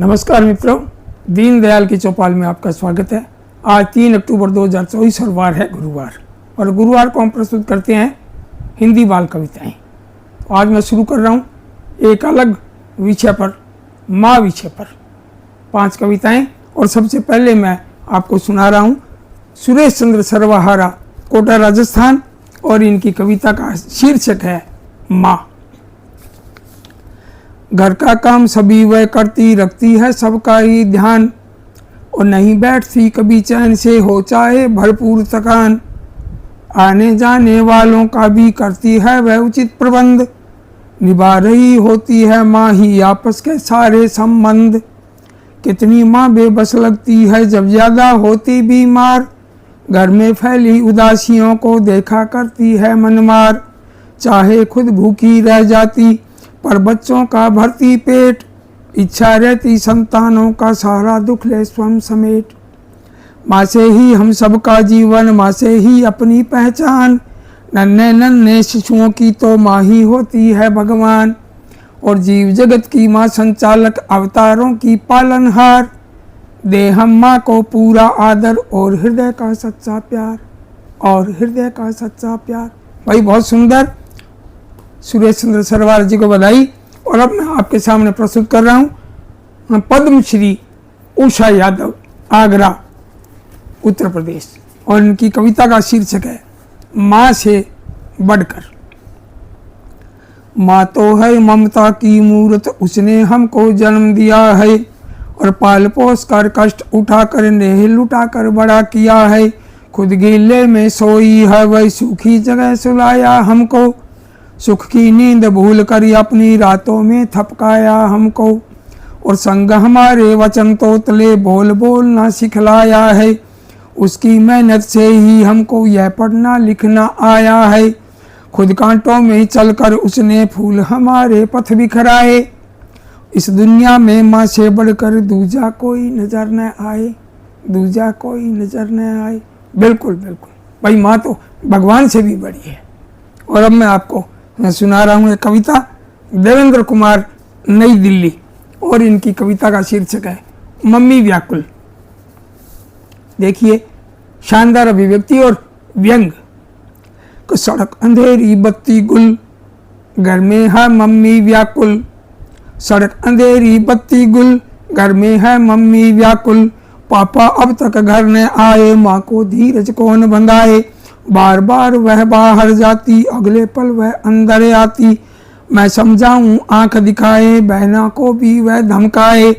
नमस्कार मित्रों, दीनदयाल की चौपाल में आपका स्वागत है। आज 3 अक्टूबर 2024 और वार है गुरुवार, और गुरुवार को हम प्रस्तुत करते हैं हिंदी बाल कविताएं। तो आज मैं शुरू कर रहा हूं एक अलग विषय पर, माँ विषय पर 5 कविताएं। और सबसे पहले मैं आपको सुना रहा हूं सुरेश चंद्र सर्वहारा, कोटा राजस्थान, और इनकी कविता का शीर्षक है माँ। घर का काम सभी वह करती, रखती है सबका ही ध्यान, और नहीं बैठती कभी चैन से, हो चाहे भरपूर थकान। आने जाने वालों का भी करती है वह उचित प्रबंध, निभा रही होती है माँ ही आपस के सारे संबंध। कितनी माँ बेबस लगती है जब ज्यादा होती बीमार, घर में फैली उदासियों को देखा करती है मनमार। चाहे खुद भूखी रह जाती पर बच्चों का भरती पेट, इच्छा रहती संतानों का सारा दुख ले स्वयं समेट। माँ से ही हम सबका जीवन, माँ से ही अपनी पहचान, नन्हे नन्हे शिशुओं की तो माँ ही होती है भगवान। और जीव जगत की माँ संचालक, अवतारों की पालनहार, दे हम माँ को पूरा आदर और हृदय का सच्चा प्यार, और हृदय का सच्चा प्यार। भाई बहुत सुंदर, सुरेश चंद्र सरवार जी को बधाई। और अब मैं आपके सामने प्रस्तुत कर रहा हूँ पद्मश्री उषा यादव, आगरा उत्तर प्रदेश, और इनकी कविता का शीर्षक है माँ से बढ़कर। माँ तो है ममता की मूरत, उसने हमको जन्म दिया है, और पाल पोस कर कष्ट उठाकर नेह लुटाकर बड़ा किया है। खुद गिले में सोई है वह सूखी जगह सुलाया हमको, सुख की नींद भूल कर अपनी रातों में थपकाया हमको। और संग हमारे वचन तोतले बोल बोलना सिखलाया है, उसकी मेहनत से ही हमको यह पढ़ना लिखना आया है। खुद कांटों में चलकर उसने फूल हमारे पथ बिखराए, इस दुनिया में माँ से बढ़कर दूजा कोई नजर न आए, दूजा कोई नजर न आए। बिल्कुल बिल्कुल भाई, माँ तो भगवान से भी बड़ी है। और अब मैं आपको सुना रहा हूँ एक कविता, देवेंद्र कुमार, नई दिल्ली, और इनकी कविता का शीर्षक है मम्मी व्याकुल। देखिए शानदार अभिव्यक्ति और व्यंग। सड़क अंधेरी बत्ती गुल, घर में है मम्मी व्याकुल। सड़क अंधेरी बत्ती गुल, घर में है मम्मी व्याकुल। पापा अब तक घर न आए, माँ को धीरज कौन बंधाए। बार बार वह बाहर जाती, अगले पल वह अंदर आती। मैं समझाऊं आंख दिखाए, बहना को भी वह धमकाए।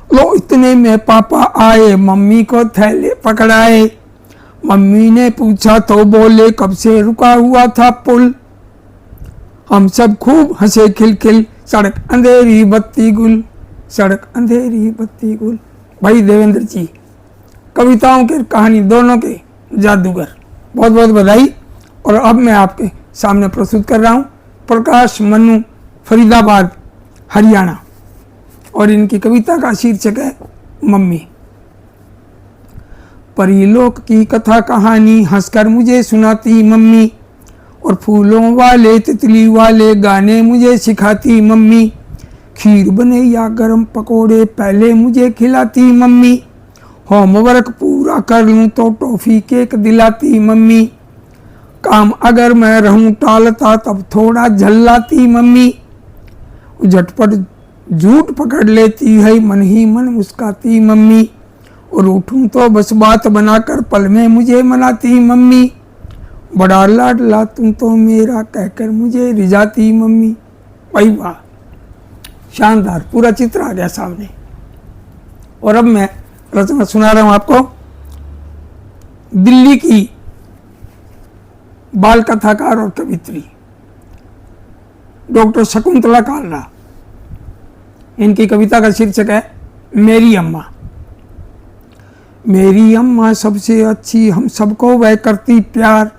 लो इतने में पापा आए, मम्मी को थैले पकड़ाए। मम्मी ने पूछा तो बोले, कब से रुका हुआ था पुल। हम सब खूब हंसे खिलखिल, सड़क अंधेरी बत्ती गुल, सड़क अंधेरी बत्ती गुल। भाई देवेंद्र जी, कविताओं के कहानी दोनों के जादूगर, बहुत बहुत बधाई। और अब मैं आपके सामने प्रस्तुत कर रहा हूँ प्रकाश मनु, फरीदाबाद, हरियाणा, और इनकी कविता का शीर्षक है मम्मी। परीलोक की कथा कहानी हंसकर मुझे सुनाती मम्मी, और फूलों वाले तितली वाले गाने मुझे सिखाती मम्मी। खीर बने या गरम पकोड़े पहले मुझे खिलाती मम्मी। होमवर्क पूरा कर लूँ तो टॉफी केक दिलाती मम्मी। काम अगर मैं रहूँ टालता तब थोड़ा झल्लाती मम्मी। झटपट झूठ पकड़ लेती है, मन ही मन मुस्काती मम्मी। और उठूँ तो बस बात बनाकर पल में मुझे मनाती मम्मी। बड़ा लाडला तुम तो मेरा कहकर मुझे रिझाती मम्मी। भाई वाह, शानदार, पूरा चित्र आ गया सामने। और अब मैं रचना सुना रहा हूं आपको दिल्ली की बाल कथाकार और कवित्री डॉक्टर शकुंतला कालरा। इनकी कविता का शीर्षक है मेरी अम्मा। मेरी अम्मा सबसे अच्छी, हम सबको वह करती प्यार।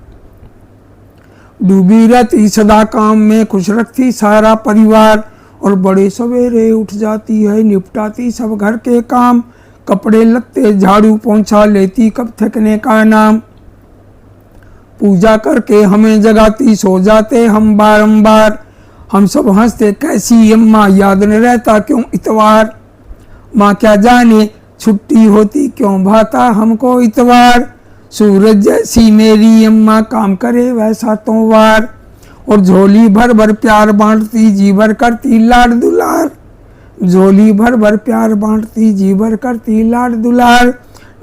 डूबी रहती सदा काम में, खुश रखती सारा परिवार। और बड़े सवेरे उठ जाती है, निपटाती सब घर के काम। कपड़े लत्ते झाड़ू पोंछा लेती, कब थकने का नाम। पूजा करके हमें जगाती, सो जाते हम बारंबार। हम सब हंसते कैसी अम्मा, याद न रहता क्यों इतवार। माँ क्या जाने छुट्टी होती क्यों भाता हमको इतवार। सूरज जैसी मेरी अम्मा काम करे वैसा तो वार। और झोली भर भर प्यार बांटती जी भर करती लाड दुलार। झोली भर भर प्यार बांटती जी भर करती लाड दुलार।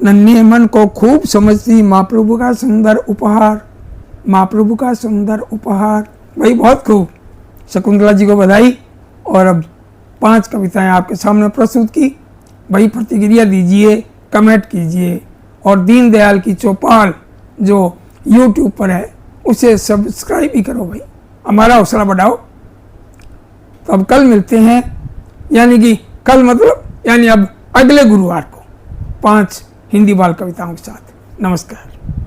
नन्हे मन को खूब समझती माँ प्रभु का सुंदर उपहार। माँ प्रभु का सुंदर उपहार। भाई बहुत खूब, शकुंतला जी को बधाई। और अब 5 कविताएं आपके सामने प्रस्तुत की। भाई प्रतिक्रिया दीजिए, कमेंट कीजिए और दीनदयाल की चौपाल जो YouTube पर है उसे सब्सक्राइब भी करो। भाई हमारा हौसला बढ़ाओ। तो अब कल मिलते हैं, यानी कि कल मतलब यानी अब अगले गुरुवार को 5 हिंदी बाल कविताओं के साथ। नमस्कार।